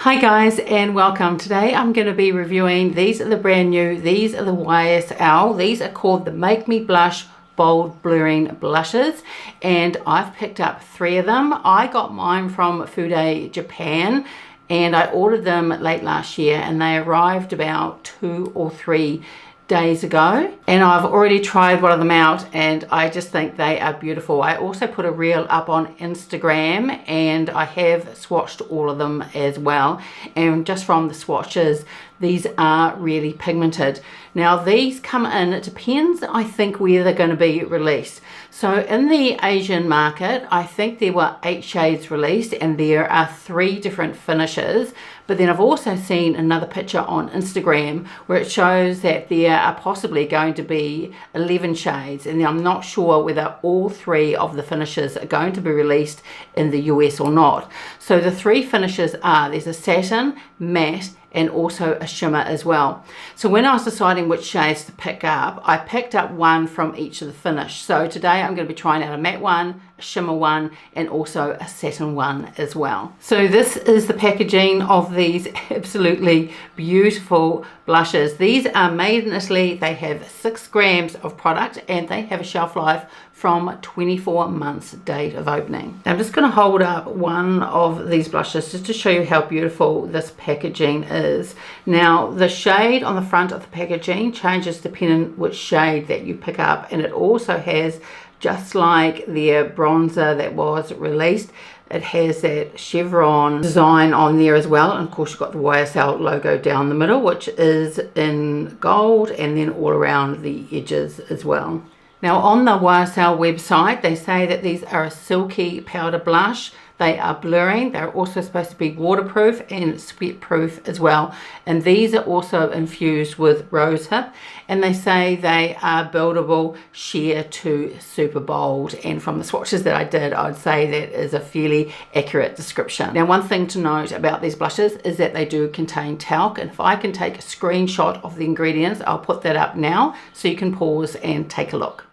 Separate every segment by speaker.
Speaker 1: Hi guys and welcome. Today I'm going to be reviewing, these are the brand new, these are the YSL, these are called the Make Me Blush Bold Blurring Blushes, and I've picked up 3 of them. I got mine from Fude Japan and I ordered them late last year and they arrived about 2 or 3 days ago, and I've already tried one of them out and I just think they are beautiful. I also put a reel up on Instagram and I have swatched all of them as well, and just from the swatches these are really pigmented. Now these come in, it depends I think where they're going to be released. So in the Asian market I think there were 8 shades released and there are 3 different finishes, but then I've also seen another picture on Instagram where it shows that there are possibly going to be 11 shades, and I'm not sure whether all 3 of the finishes are going to be released in the US or not. So the 3 finishes are, there's a satin, matte, and also a shimmer as well. So when I was deciding which shades to pick up, I picked up one from each of the finish. So today I'm going to be trying out a matte one, a shimmer one, and also a satin one as well. So this is the packaging of these absolutely beautiful blushes. These are made in Italy. They have 6 grams of product and they have a shelf life from 24 months date of opening. Now I'm just going to hold up one of these blushes just to show you how beautiful this packaging is. Now the shade on the front of the packaging changes depending which shade that you pick up, and it also has, just like the bronzer that was released, it has that chevron design on there as well, and of course you've got the YSL logo down the middle, which is in gold, and then all around the edges as well. Now on the YSL website they say that these are a silky powder blush. They are blurring. They're also supposed to be waterproof and sweat proof as well, and these are also infused with rosehip, and they say they are buildable sheer to super bold, and from the swatches that I did I'd say that is a fairly accurate description. Now one thing to note about these blushes is that they do contain talc, and if I can take a screenshot of the ingredients I'll put that up now so you can pause and take a look.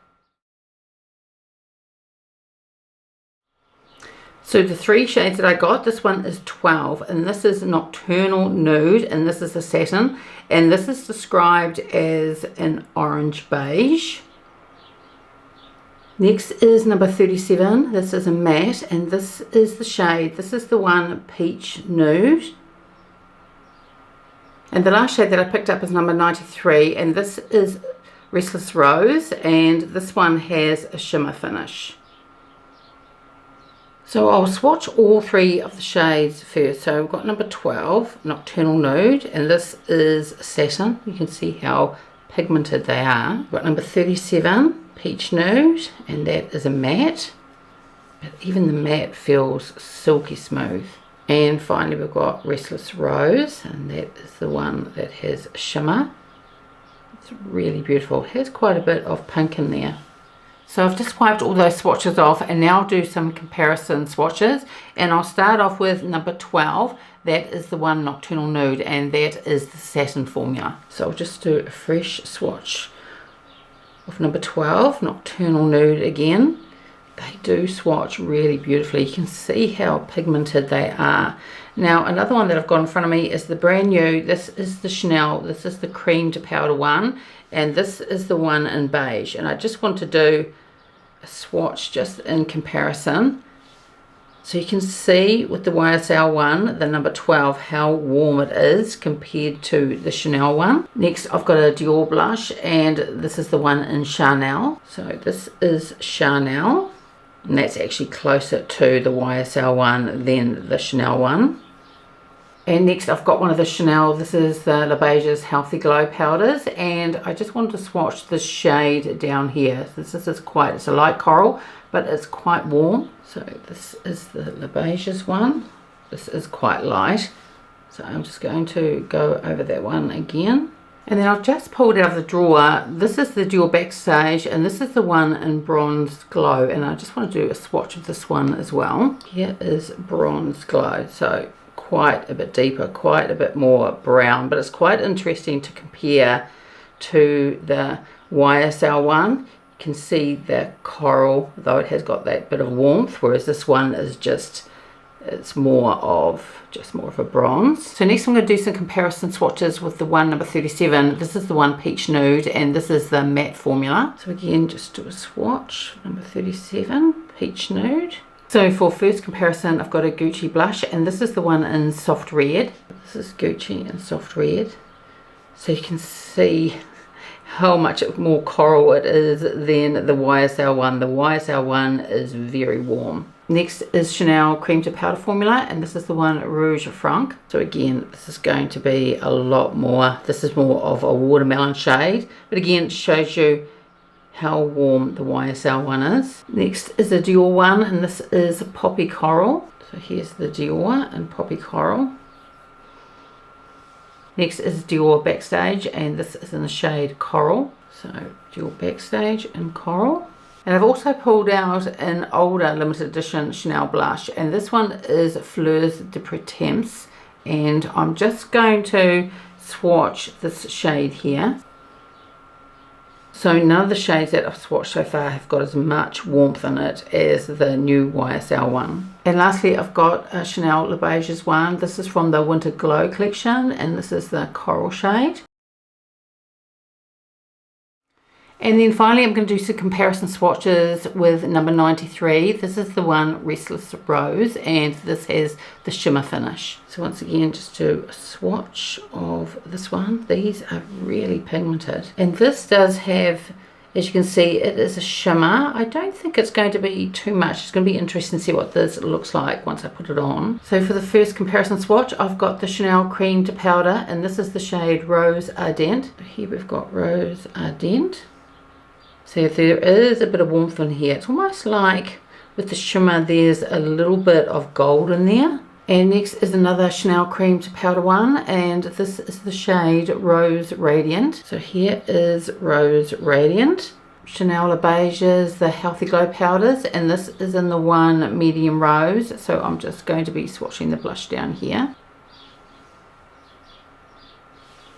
Speaker 1: So the 3 shades that I got, this one is 12, and this is Nocturnal Nude, and this is a satin, and this is described as an orange beige. Next is number 37, this is a matte, and this is the shade, this is the one Peach Nude. And the last shade that I picked up is number 93, and this is Restless Rose, and this one has a shimmer finish. So I'll swatch all 3 of the shades first. So we've got number 12, Nocturnal Nude, and this is satin. You can see how pigmented they are. We've got number 37, Peach Nude, and that is a matte. But even the matte feels silky smooth. And finally we've got Restless Rose, and that is the one that has shimmer. It's really beautiful. It has quite a bit of pink in there. So I've just wiped all those swatches off, and now I'll do some comparison swatches, and I'll start off with number 12. That is the one Nocturnal Nude, and that is the satin formula. So I'll just do a fresh swatch of number 12, Nocturnal Nude again. They do swatch really beautifully. You can see how pigmented they are. Now another one that I've got in front of me is the brand new, this is the Chanel, this is the cream to powder one, and this is the one in beige, and I just want to do a swatch just in comparison so you can see with the YSL one, the number 12, how warm it is compared to the Chanel one. Next I've got a Dior blush, and this is the one in Chanel. So this is Chanel, and that's actually closer to the YSL one than the Chanel one. And next I've got one of the Chanel, this is the Beige's Healthy Glow powders, and I just wanted to swatch this shade down here. This is quite, it's a light coral, but it's quite warm. So this is the Beige's one. This is quite light, so I'm just going to go over that one again. And then I've just pulled out of the drawer, this is the Dior Backstage, and this is the one in Bronze Glow, and I just want to do a swatch of this one as well. Here is Bronze Glow, so quite a bit deeper, quite a bit more brown, but it's quite interesting to compare to the YSL one. You can see the coral, though it has got that bit of warmth, whereas this one is just it's more of a bronze. So next I'm going to do some comparison swatches with the one number 37. This is the one Peach Nude, and this is the matte formula. So again, just do a swatch, number 37, Peach Nude. So for first comparison, I've got a Gucci blush, and this is the one in soft red. This is Gucci in soft red. So you can see how much more coral it is than the YSL one. The YSL one is very warm. Next is Chanel Cream to Powder formula, and this is the one Rouge Franc. So again, this is going to be a lot more. This is more of a watermelon shade, but again, it shows you how warm the YSL one is. Next is the Dior one, and this is Poppy Coral. So here's the Dior and Poppy Coral. Next is Dior Backstage, and this is in the shade Coral. So Dior Backstage and Coral. And I've also pulled out an older limited edition Chanel blush, and this one is Fleurs de Prétemps, and I'm just going to swatch this shade here. So none of the shades that I've swatched so far have got as much warmth in it as the new YSL one. And lastly, I've got a Chanel Le Beige's one. This is from the Winter Glow collection, and this is the Coral shade. And then finally, I'm going to do some comparison swatches with number 93. This is the one Restless Rose, and this has the shimmer finish. So once again, just do a swatch of this one. These are really pigmented. And this does have, as you can see, it is a shimmer. I don't think it's going to be too much. It's going to be interesting to see what this looks like once I put it on. So for the first comparison swatch, I've got the Chanel Cream to Powder, and this is the shade Rose Ardent. Here we've got Rose Ardent. So if there is a bit of warmth in here, it's almost like with the shimmer there's a little bit of gold in there. And next is another Chanel Cream to Powder one, and this is the shade Rose Radiant. So here is Rose Radiant. Chanel Le Beige's the Healthy Glow powders, and this is in the one Medium Rose. So I'm just going to be swatching the blush down here.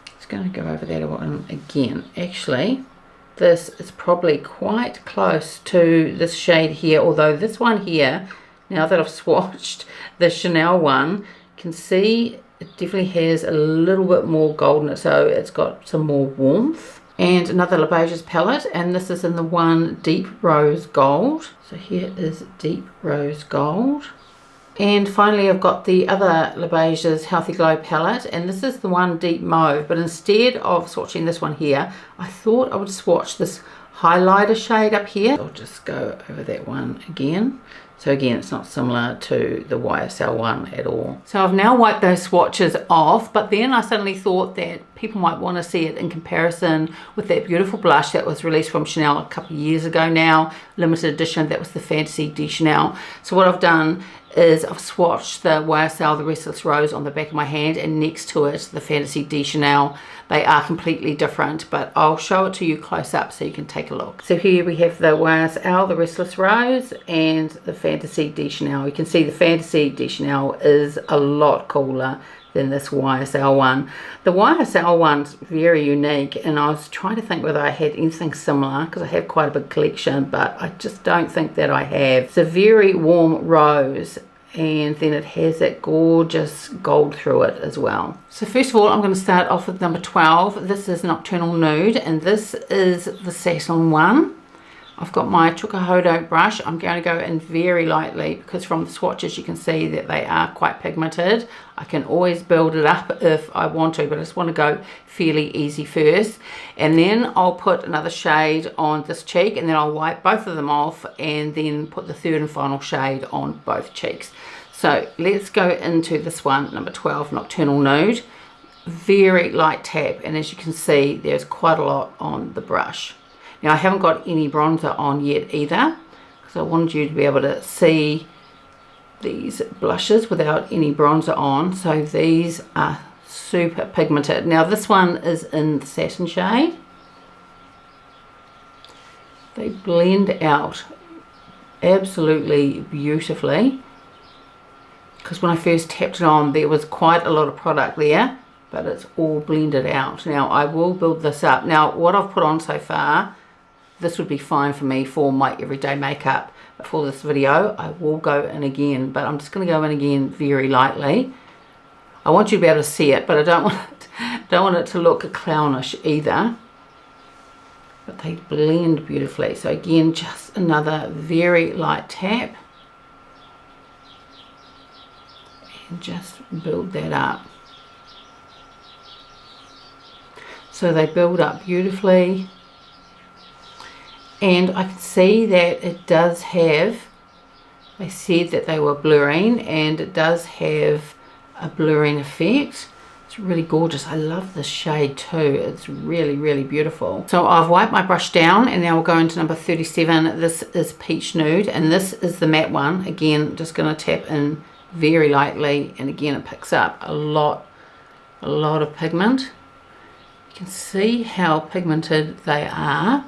Speaker 1: Just going to go over that one again. Actually, this is probably quite close to this shade here, although this one here, now that I've swatched the Chanel one, you can see it definitely has a little bit more gold in it, so it's got some more warmth. And another Le Beige's palette, and this is in the one Deep Rose Gold. So here is Deep Rose Gold. And finally, I've got the other Le Beige's Healthy Glow palette, and this is the one Deep Mauve, but instead of swatching this one here, I thought I would swatch this highlighter shade up here. I'll just go over that one again. So again, it's not similar to the YSL one at all. So I've now wiped those swatches off, but then I suddenly thought that people might want to see it in comparison with that beautiful blush that was released from Chanel a couple of years ago now, limited edition. That was the Fantasy de Chanel. So what I've done is I've swatched the YSL, the Restless Rose, on the back of my hand, and next to it, the Fantasy de Chanel. They are completely different, but I'll show it to you close up so you can take a look. So here we have the YSL, the Restless Rose, and the Fantasy de Chanel. You can see the Fantasy de Chanel is a lot cooler than this YSL one. The YSL one's very unique, and I was trying to think whether I had anything similar because I have quite a big collection, but I just don't think that I have. It's a very warm rose, and then it has that gorgeous gold through it as well. So first of all, I'm going to start off with number 12. This is Nocturnal Nude, and this is the satin one. I've got my Chukahodo brush. I'm going to go in very lightly because from the swatches you can see that they are quite pigmented. I can always build it up if I want to, but I just want to go fairly easy first. And then I'll put another shade on this cheek, and then I'll wipe both of them off and then put the third and final shade on both cheeks. So let's go into this one, number 12, Nocturnal Nude. Very light tap, and as you can see, there's quite a lot on the brush. Now I haven't got any bronzer on yet either, because I wanted you to be able to see these blushes without any bronzer on. So these are super pigmented. Now this one is in the satin shade. They blend out absolutely beautifully, because when I first tapped it on there was quite a lot of product there, but it's all blended out. Now I will build this up. Now what I've put on so far, this would be fine for me for my everyday makeup, but for this video I will go in again, but I'm just going to go in again very lightly. I want you to be able to see it, but I don't want it to look clownish either. But they blend beautifully. So again, just another very light tap. And just build that up. So they build up beautifully. And I can see that it does have, they said that they were blurring, and it does have a blurring effect. It's really gorgeous. I love this shade too. It's really, really beautiful. So I've wiped my brush down, and now we'll go into number 37. This is Peach Nude, and this is the matte one. Again, just going to tap in very lightly, and again it picks up a lot of pigment. You can see how pigmented they are.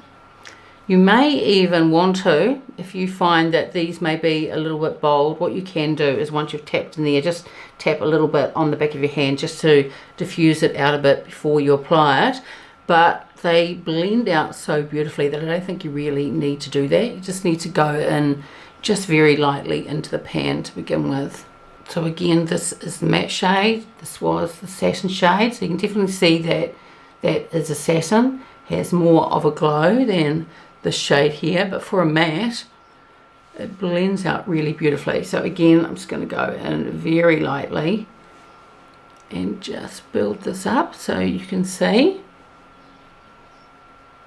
Speaker 1: You may even want to, if you find that these may be a little bit bold, what you can do is once you've tapped in there, just tap a little bit on the back of your hand just to diffuse it out a bit before you apply it. But they blend out so beautifully that I don't think you really need to do that. You just need to go in just very lightly into the pan to begin with. So again, this is the matte shade. This was the satin shade. So you can definitely see that that is a satin. Has more of a glow than this shade here, but for a matte it blends out really beautifully. So again, I'm just going to go in very lightly and just build this up so you can see.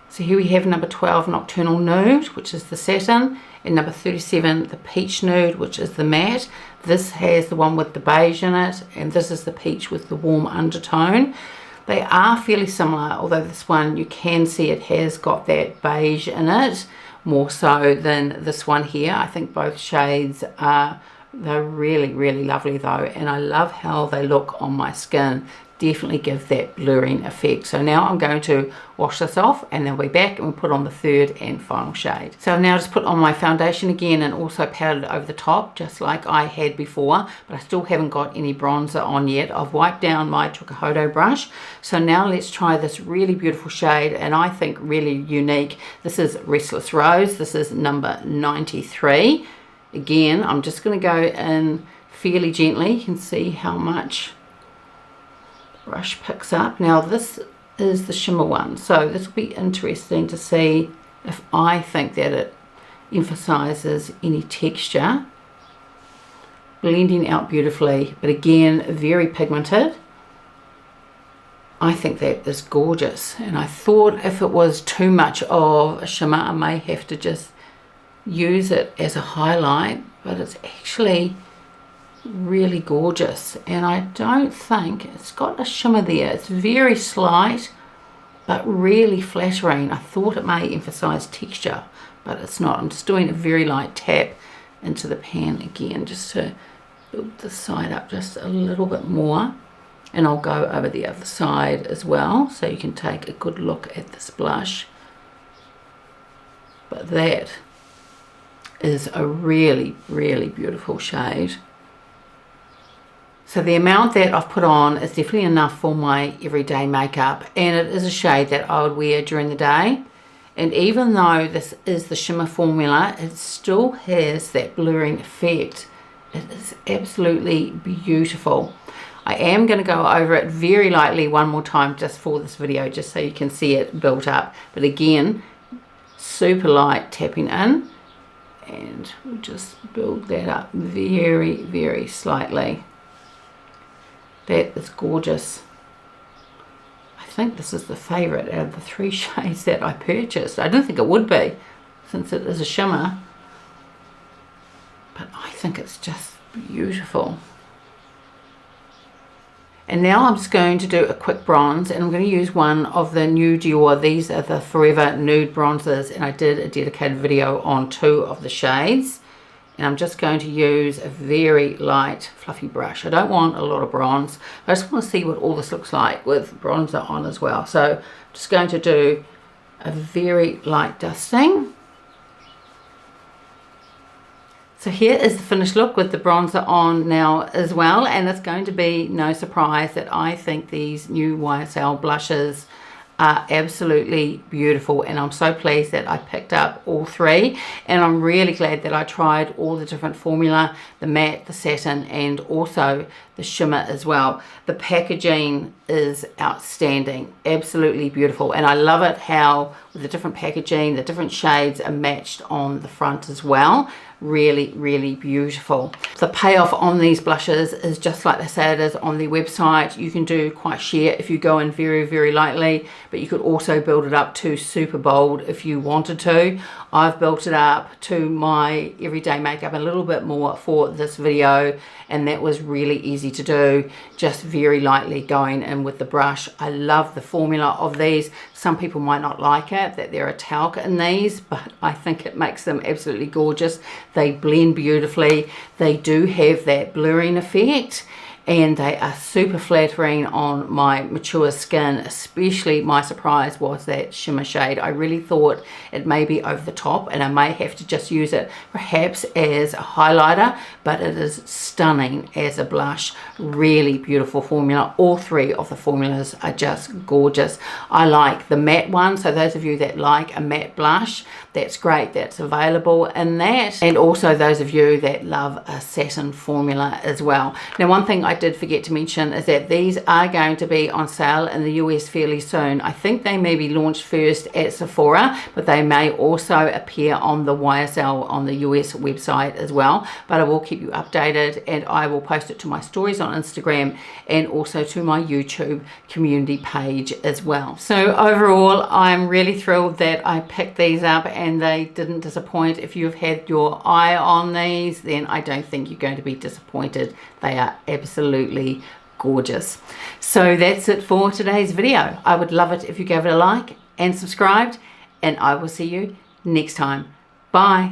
Speaker 1: So here we have number 12, Nocturnal Nude, which is the satin, and number 37, the Peach Nude, which is the matte. This has the one with the beige in it, and this is the peach with the warm undertone. They are fairly similar, although this one you can see it has got that beige in it more so than this one here. I think both shades they're really, really lovely though, and I love how they look on my skin. Definitely give that blurring effect. So now I'm going to wash this off, and then we'll be back and we'll put on the third and final shade. So I've now just put on my foundation again and also powdered it over the top just like I had before, but I still haven't got any bronzer on yet. I've wiped down my Tukuhodo brush. So now let's try this really beautiful shade, and I think really unique. This is Restless Rose. This is number 93. Again, I'm just going to go in fairly gently. You can see how much brush picks up. Now this is the shimmer one, so this will be interesting to see if I think that it emphasizes any texture. Blending out beautifully, but again very pigmented. I think that is gorgeous, and I thought if it was too much of a shimmer I may have to just use it as a highlight, but it's actually really gorgeous, and I don't think it's got a shimmer there. It's very slight but really flattering. I thought it may emphasize texture, but it's not. I'm just doing a very light tap into the pan again just to build this side up just a little bit more, and I'll go over the other side as well so you can take a good look at this blush. But that is a really, really beautiful shade. So the amount that I've put on is definitely enough for my everyday makeup, and it is a shade that I would wear during the day. And even though this is the shimmer formula, it still has that blurring effect. It is absolutely beautiful. I am going to go over it very lightly one more time just for this video, just so you can see it built up. But again, super light tapping in, and we'll just build that up very, very slightly. That is gorgeous. I think this is the favourite out of the three shades that I purchased. I didn't think it would be, since it is a shimmer, but I think it's just beautiful. And now I'm just going to do a quick bronze, and I'm going to use one of the new Dior. These are the Forever Nude bronzers, and I did a dedicated video on 2 of the shades. And I'm just going to use a very light fluffy brush. I don't want a lot of bronze, but I just want to see what all this looks like with bronzer on as well. So I'm just going to do a very light dusting. So here is the finished look with the bronzer on now as well, and it's going to be no surprise that I think these new YSL blushes are absolutely beautiful, and I'm so pleased that I picked up all three, and I'm really glad that I tried all the different formula, the matte, the satin, and also the shimmer as well. The packaging is outstanding, absolutely beautiful, and I love it how with the different packaging, the different shades are matched on the front as well. Really, really beautiful. The payoff on these blushes is just like they say it is on their website. You can do quite sheer if you go in very, very lightly, but you could also build it up to super bold if you wanted to. I've built it up to my everyday makeup a little bit more for this video, and that was really easy to do, just very lightly going in with the brush. I love the formula of these. Some people might not like it, that they're a talc in these, but I think it makes them absolutely gorgeous. They blend beautifully. They do have that blurring effect, and they are super flattering on my mature skin. Especially my surprise was that shimmer shade. I really thought it may be over the top and I may have to just use it perhaps as a highlighter, but it is stunning as a blush. Really beautiful formula. All three of the formulas are just gorgeous. I like the matte one, so those of you that like a matte blush, that's great, that's available in that. And also those of you that love a satin formula as well. Now, one thing I did forget to mention is that these are going to be on sale in the US fairly soon. I think they may be launched first at Sephora, but they may also appear on the YSL on the US website as well. But I will keep you updated, and I will post it to my stories on Instagram and also to my YouTube community page as well. So overall, I'm really thrilled that I picked these up and they didn't disappoint. If you've had your eye on these, then I don't think you're going to be disappointed. They are absolutely gorgeous. So that's it for today's video. I would love it if you gave it a like and subscribed, and I will see you next time. Bye.